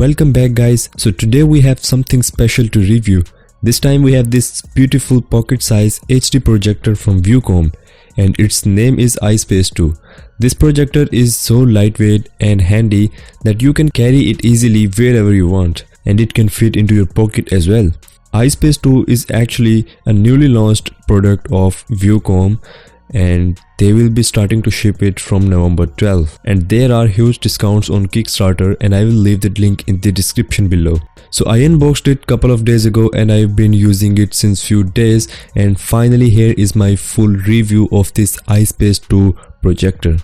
Welcome back guys. So today we have something special to review. This time we have this beautiful pocket size HD projector from Viewcom and its name is iSpace 2. This projector is so lightweight and handy that you can carry it easily wherever you want, and it can fit into your pocket as well. iSpace 2 is actually a newly launched product of Viewcom and they will be starting to ship it from November 12, and there are huge discounts on Kickstarter and I will leave that link in the description below. So I unboxed it couple of days ago and I've been using it since few days, and finally here is my full review of this iSpace 2 projector.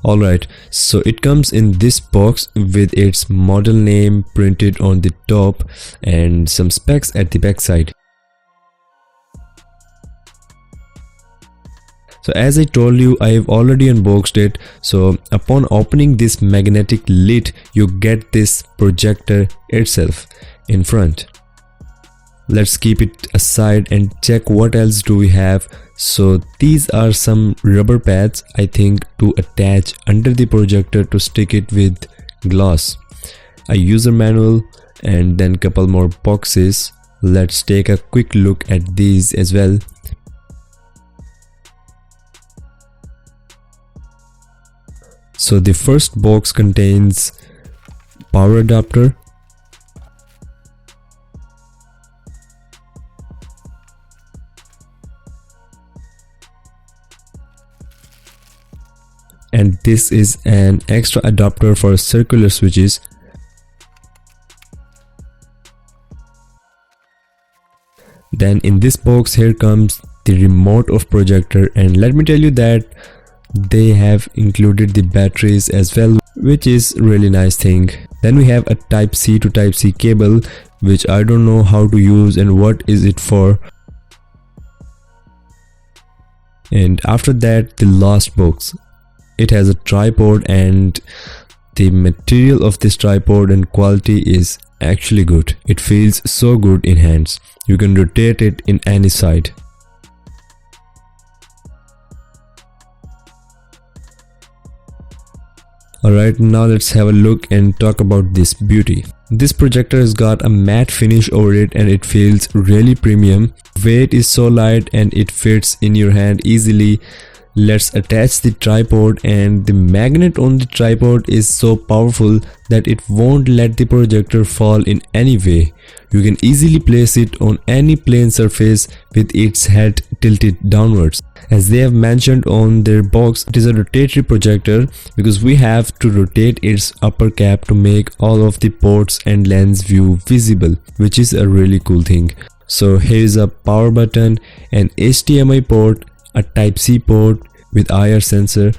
Alright, so it comes in this box with its model name printed on the top and some specs at the back side. So as I told you, I have already unboxed it. So upon opening this magnetic lid, you get this projector itself in front. Let's keep it aside and check what else do we have. So these are some rubber pads, I think, to attach under the projector to stick it with glass. A user manual and then couple more boxes. Let's take a quick look at these as well. So the first box contains power adapter, and this is an extra adapter for circular switches. Then in this box here comes the remote of projector, and let me tell you that they have included the batteries as well, which is really nice thing. Then we have a type C to type C cable, which I don't know how to use and what is it for. And after that, the last box, it has a tripod, and the material of this tripod and quality is actually good. It feels so good in hands. You can rotate it in any side. Alright, now let's have a look and talk about this beauty. This projector has got a matte finish over it and it feels really premium. Weight is so light and it fits in your hand easily. Let's attach the tripod, and the magnet on the tripod is so powerful that it won't let the projector fall in any way. You can easily place it on any plane surface with its head tilted downwards. As they have mentioned on their box, it is a rotatory projector because we have to rotate its upper cap to make all of the ports and lens view visible, which is a really cool thing. So here is a power button, an HDMI port, a type C port with IR sensor,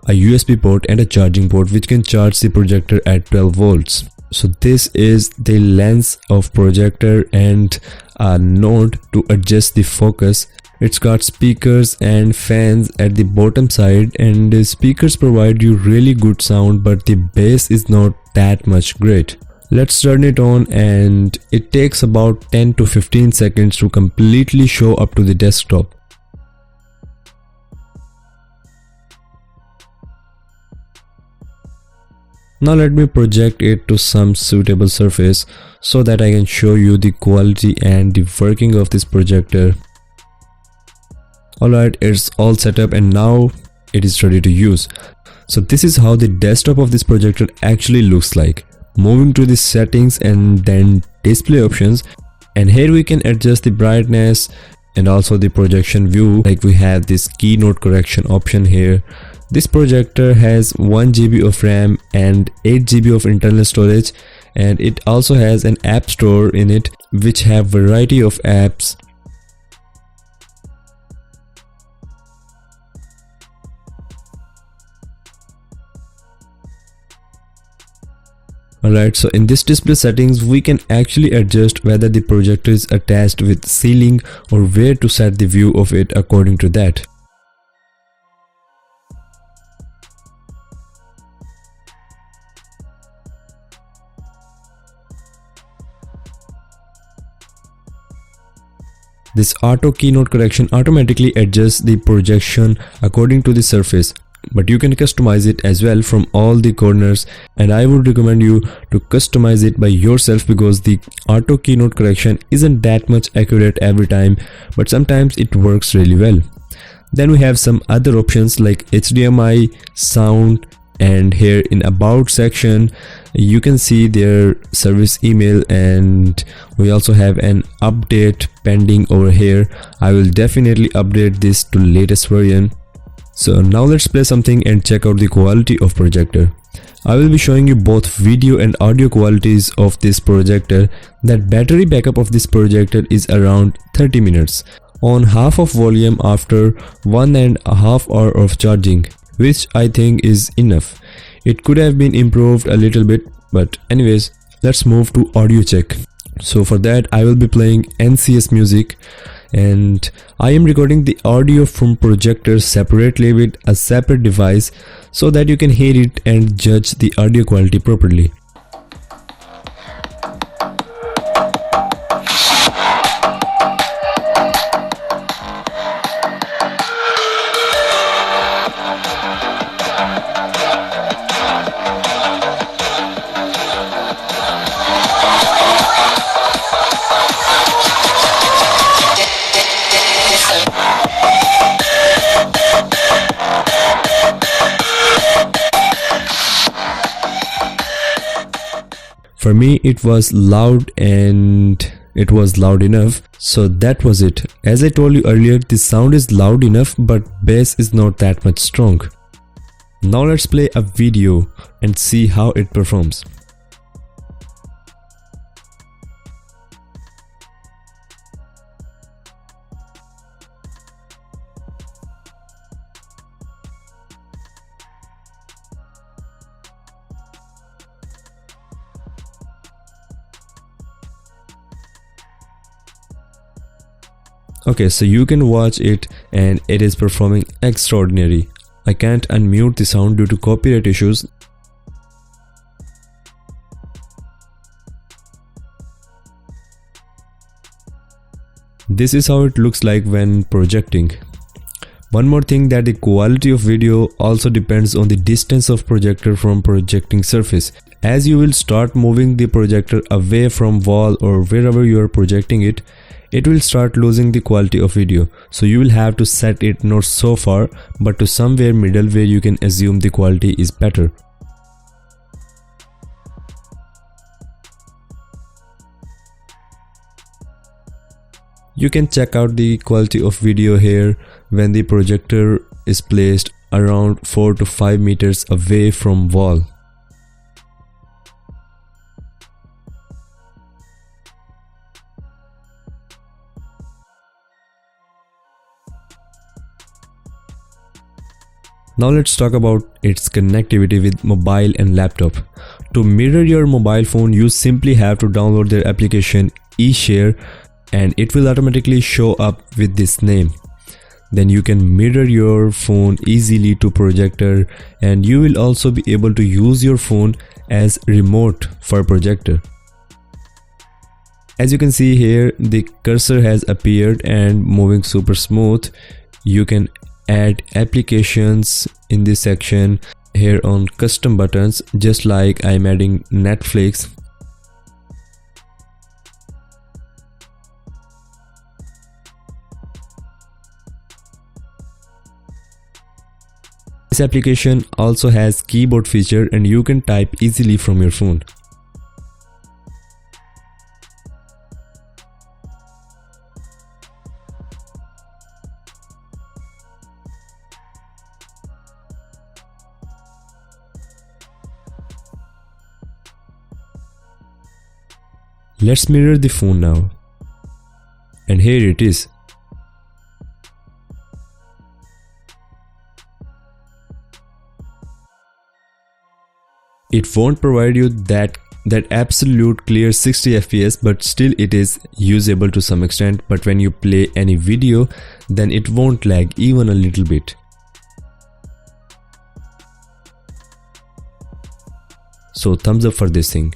a USB port and a charging port which can charge the projector at 12 volts. So this is the lens of projector and a node to adjust the focus. It's got speakers and fans at the bottom side, and the speakers provide you really good sound, but the bass is not that much great. Let's turn it on, and it takes about 10 to 15 seconds to completely show up to the desktop. Now let me project it to some suitable surface so that I can show you the quality and the working of this projector. Alright, it's all set up and now it is ready to use. So this is how the desktop of this projector actually looks like. Moving to the settings and then display options, and here we can adjust the brightness and also the projection view. Like we have this keynote correction option here. This projector has 1 GB of RAM and 8 GB of internal storage, and it also has an app store in it which have variety of apps. Alright, so in this display settings we can actually adjust whether the projector is attached with ceiling or where to set the view of it according to that. This auto keynote correction automatically adjusts the projection according to the surface. but you can customize it as well from all the corners, and I would recommend you to customize it by yourself because the auto keynote correction isn't that much accurate every time, but sometimes it works really well. Then we have some other options like HDMI, sound, and here in about section you can see their service email, and we also have an update pending over here. I will definitely update this to latest version. So now let's play something and check out the quality of projector. I will be showing you both video and audio qualities of this projector. That battery backup of this projector is around 30 minutes on half of volume after 1.5 hours of charging, which I think is enough. It could have been improved a little bit, but anyways, let's move to audio check. So for that I will be playing NCS music, and I am recording the audio from projector separately with a separate device so that you can hear it and judge the audio quality properly. For me it was loud and it was loud enough, so that was it. As I told you earlier, the sound is loud enough but bass is not that much strong. Now let's play a video and see how it performs. Okay, so you can watch it and it is performing extraordinary. I can't unmute the sound due to copyright issues. This is how it looks like when projecting. One more thing, that the quality of video also depends on the distance of projector from projecting surface. As you will start moving the projector away from wall or wherever you are projecting it, it will start losing the quality of video. So you will have to set it not so far but to somewhere middle where you can assume the quality is better. You can check out the quality of video here when the projector is placed around 4 to 5 meters away from wall. Now let's talk about its connectivity with mobile and laptop. To mirror your mobile phone, you simply have to download their application eShare and it will automatically show up with this name. Then you can mirror your phone easily to projector, and you will also be able to use your phone as remote for projector. As you can see here, the cursor has appeared and moving super smooth. You can add applications in this section here on custom buttons, just like I'm adding Netflix. This application also has keyboard feature and you can type easily from your phone. Let's mirror the phone now. And here it is. It won't provide you that absolute clear 60 fps, but still it is usable to some extent. But when you play any video, then it won't lag even a little bit. So thumbs up for this thing.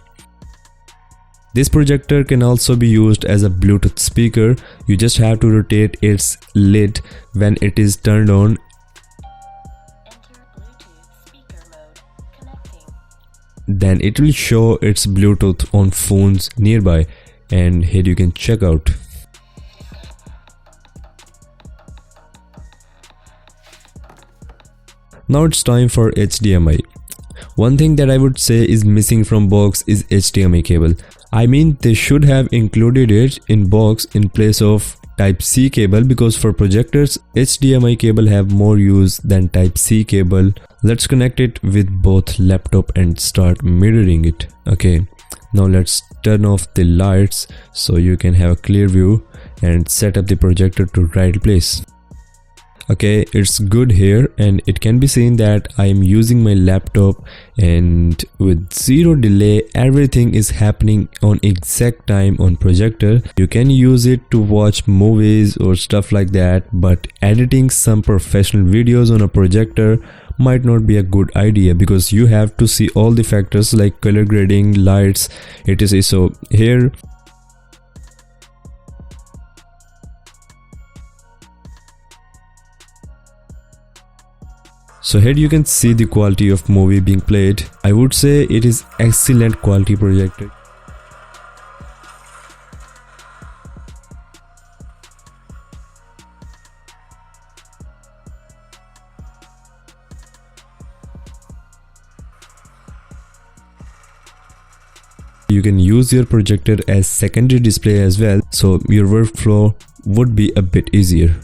This projector can also be used as a Bluetooth speaker. You just have to rotate its lid when it is turned on. then it will show its Bluetooth on phones nearby, and here you can check out. Now it's time for HDMI. One thing that I would say is missing from box is HDMI cable. I mean, they should have included it in box in place of Type-C cable, because for projectors, HDMI cable have more use than Type-C cable. Let's connect it with both laptop and start mirroring it. Okay, now let's turn off the lights so you can have a clear view and set up the projector to right place. Okay, it's good here, and it can be seen that I am using my laptop, and with zero delay everything is happening on exact time on projector. You can use it to watch movies or stuff like that, but editing some professional videos on a projector might not be a good idea, because you have to see all the factors like color grading, lights, etc. So here you can see the quality of movie being played. I would say it is excellent quality projector. You can use your projector as secondary display as well, so your workflow would be a bit easier.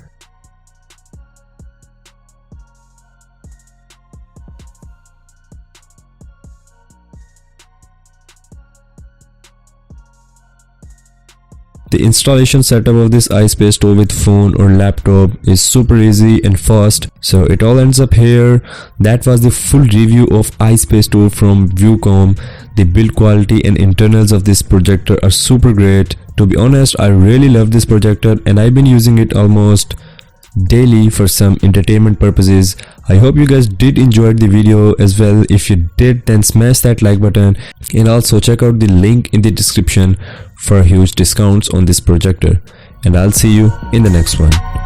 The installation setup of this iSpace store with phone or laptop is super easy and fast, so it all ends up here. That was the full review of iSpace store from Viewcom. The build quality and internals of this projector are super great. To be honest, I really love this projector and I've been using it almost daily for some entertainment purposes. I hope you guys did enjoy the video as well. If you did, then smash that like button, and also check out the link in the description for huge discounts on this projector, and I'll see you in the next one.